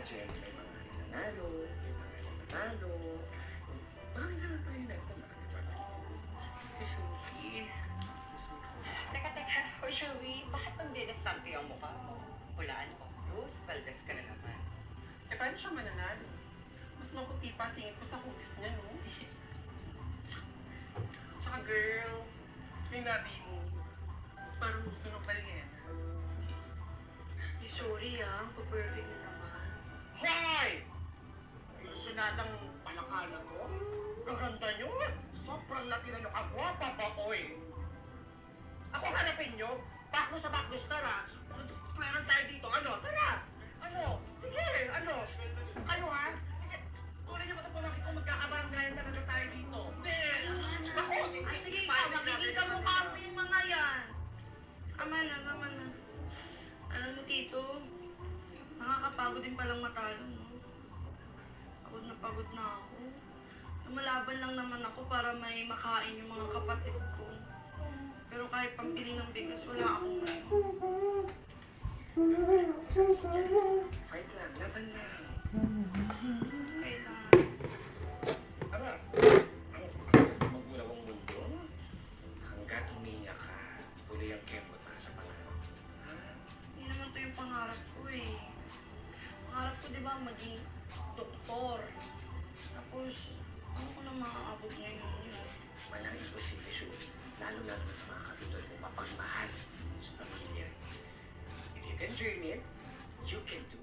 pageant, may mga nanalo, may mga nanalo. Baka na lang tayo next time. Si Shubi. Excuse me po. Teka. Hoy, Shubi, bakit ang dinesante ang mukha mo? Hulaan ko. Rose Valdez ka na naman. Eh, paano siya mananalo? Mas maputi pa singit ko sa kutis niya, no? Tsaka girl, yung labi mo, parang gusto ng balyena. Eh, sorry ang perfect na naman. Hoy! Ilusunadang palakala to? Gaganda nyo! Sobrang natira nyo. Kagwapa ba, oy? Ako hanapin nyo? Baklos sa baklos, tara! Meron tayo dito. Ano? Tara! Ano? Sige, ano? Kayo ha? Sige. Tuloy nyo ba itong pamaki ko magkakabaranggayan talaga tayo dito? Hindi! Ako! Ah, sige, ikaw, makikita mo ka mo yung mga yan. Tama na. Alam mo, Tito, nakakapagod din palang matalo, no? Pagod na ako. Lumalaban lang naman ako para may makain yung mga kapatid ko. Pero kahit pambili ng bigas, wala akong Fight lang. Laban lang. kailangan. Aba, ang magulawang mundo, hanggat huminga ka, tuloy ang kembot para sa pangarap. Ha? Hindi naman to yung pangarap ko eh. Pangarap ko, di ba, maging doktor. Tapos, ano ko na maaabot ngayon yun? Walang imposible, Shu. Lalo-lalo na sa mga katulad mo, mapagmahal sa pamilya. If you can dream it, you can do